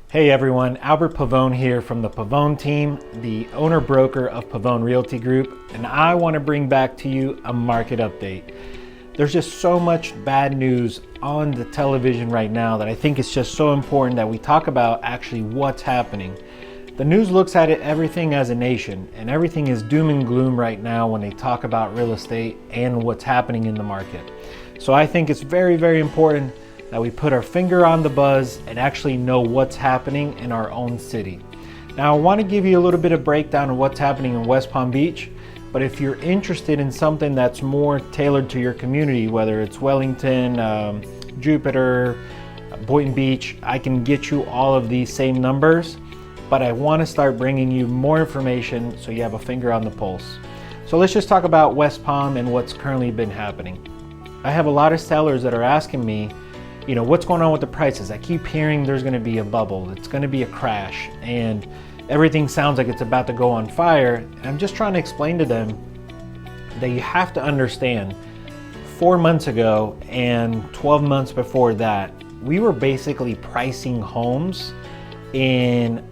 Hey everyone, Albert Pavon here from the Pavon team, the owner broker of Pavon Realty Group, and I want to bring back to you a market update. There's just so much bad news on the television right now that I think it's just so important that we talk about actually what's happening. The news looks at everything as a nation, and everything is doom and gloom right now when they talk about real estate and what's happening in the market. So I think it's very, very important that we put our finger on the buzz and actually know what's happening in our own city. Now, I want to give you a little bit of breakdown of what's happening in West Palm Beach, but if you're interested in something that's more tailored to your community, whether it's Wellington, Jupiter, Boynton Beach, I can get you all of these same numbers, but I want to start bringing you more information so you have a finger on the pulse. So let's just talk about West Palm and what's currently been happening. I have a lot of sellers that are asking me, what's going on with the prices? I keep hearing there's going to be a bubble, it's going to be a crash, and everything sounds like it's about to go on fire. And I'm just trying to explain to them that you have to understand 4 months ago and 12 months before that, we were basically pricing homes ahead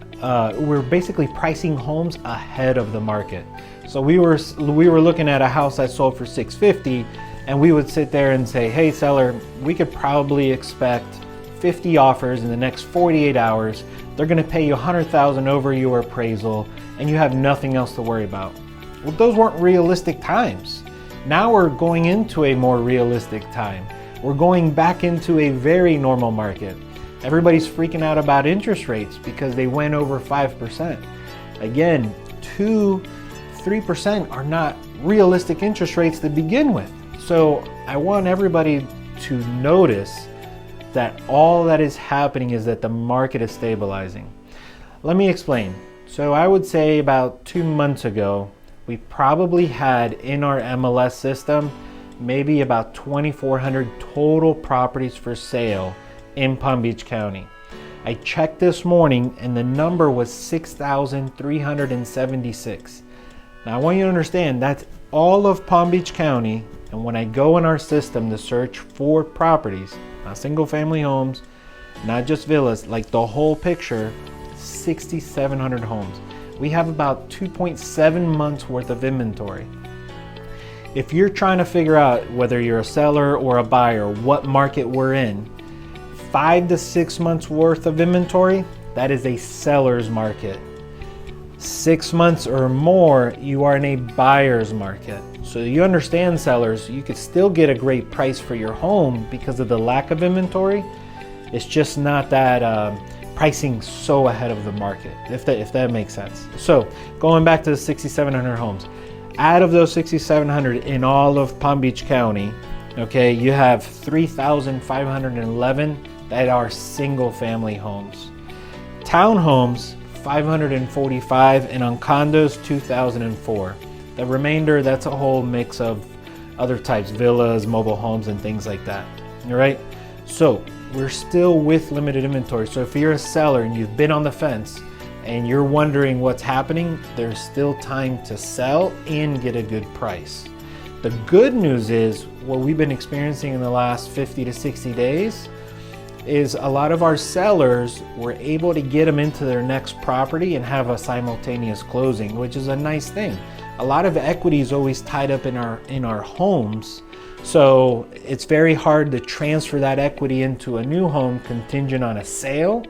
of the market. So we were looking at a house that sold for $650, and we would sit there and say, hey seller, we could probably expect 50 offers in the next 48 hours. They're gonna pay you $100,000 over your appraisal, and you have nothing else to worry about. Well, those weren't realistic times. Now we're going into a more realistic time. We're going back into a very normal market. Everybody's freaking out about interest rates because they went over 5%. Again, 2-3% are not realistic interest rates to begin with. So I want everybody to notice that all that is happening is that the market is stabilizing. Let me explain. So I would say about 2 months ago, we probably had in our MLS system maybe about 2,400 total properties for sale in Palm Beach County. I checked this morning and the number was 6,376. Now I want you to understand that's all of Palm Beach County, and when I go in our system to search for properties, not single family homes, not just villas, like the whole picture, 6,700 homes. We have about 2.7 months worth of inventory. If you're trying to figure out whether you're a seller or a buyer, what market we're in, 5 to 6 months worth of inventory, that is a seller's market. 6 months or more, you are in a buyer's market. So you understand, sellers, you could still get a great price for your home because of the lack of inventory. It's just not that pricing so ahead of the market, if that makes sense. So going back to the 6,700 homes, out of those 6,700 in all of Palm Beach County, okay, you have 3,511 that are single family homes. Townhomes, 545, and on condos, 2,004. The remainder, that's a whole mix of other types, villas, mobile homes, and things like that. All right, so we're still with limited inventory. So if you're a seller and you've been on the fence and you're wondering what's happening, there's still time to sell and get a good price. The good news is what we've been experiencing in the last 50 to 60 days is a lot of our sellers were able to get them into their next property and have a simultaneous closing, which is a nice thing. A lot of equity is always tied up in our homes, so it's very hard to transfer that equity into a new home contingent on a sale,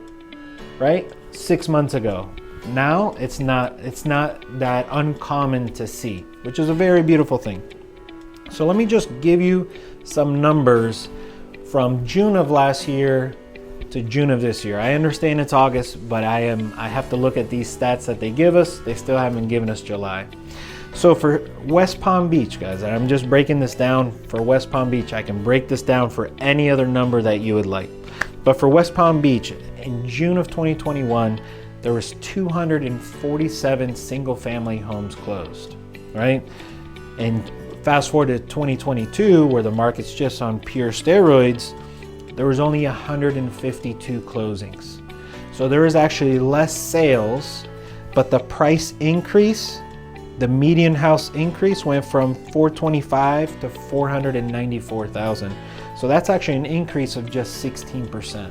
right? 6 months ago. Now it's not that uncommon to see, which is a very beautiful thing. So let me just give you some numbers from June of last year to June of this year. I understand it's August, but I have to look at these stats that they give us. They still haven't given us July. So for West Palm Beach, guys, and I'm just breaking this down for West Palm Beach. I can break this down for any other number that you would like. But for West Palm Beach, in June of 2021, there was 247 single family homes closed, right? And fast forward to 2022, where the market's just on pure steroids, there was only 152 closings. So there was actually less sales, but the price increase, the median house increase went from 425 to 494,000. So that's actually an increase of just 16%.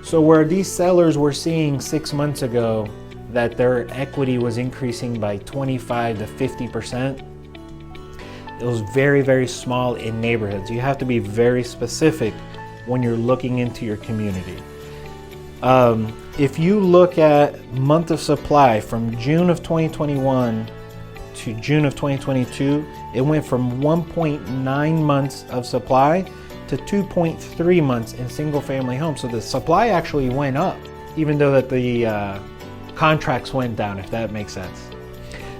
So where these sellers were seeing 6 months ago that their equity was increasing by 25 to 50%, it was very, very small in neighborhoods. You have to be very specific when you're looking into your community. If you look at month of supply from June of 2021 to June of 2022, it went from 1.9 months of supply to 2.3 months in single family homes. So the supply actually went up, even though that the contracts went down, if that makes sense.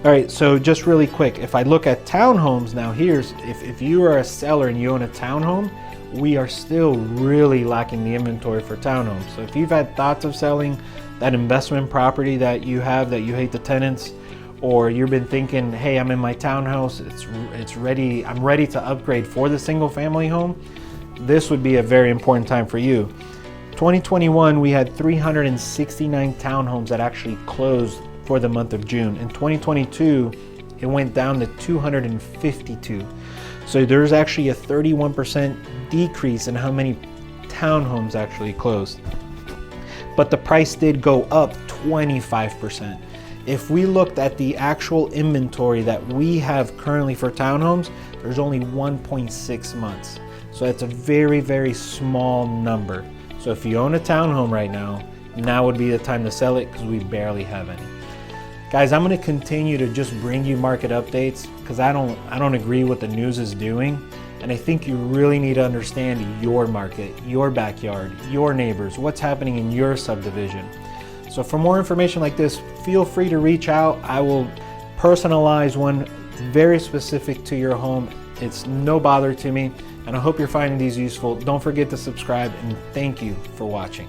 All right, so just really quick, if I look at townhomes now, if you are a seller and you own a townhome, we are still really lacking the inventory for townhomes. So if you've had thoughts of selling that investment property that you have, that you hate the tenants, or you've been thinking, hey, I'm in my townhouse, it's ready, I'm ready to upgrade for the single family home, this would be a very important time for you. 2021, we had 369 townhomes that actually closed for the month of June. In 2022, it went down to 252. So there's actually a 31% decrease in how many townhomes actually closed. But the price did go up 25%. If we looked at the actual inventory that we have currently for townhomes, there's only 1.6 months. So it's a very, very small number. So if you own a townhome right now would be the time to sell it, because we barely have any. Guys, I'm going to continue to just bring you market updates because I don't agree what the news is doing, and I think you really need to understand your market, your backyard, your neighbors, what's happening in your subdivision. So for more information like this, feel free to reach out. I will personalize one very specific to your home. It's no bother to me, and I hope you're finding these useful. Don't forget to subscribe, and thank you for watching.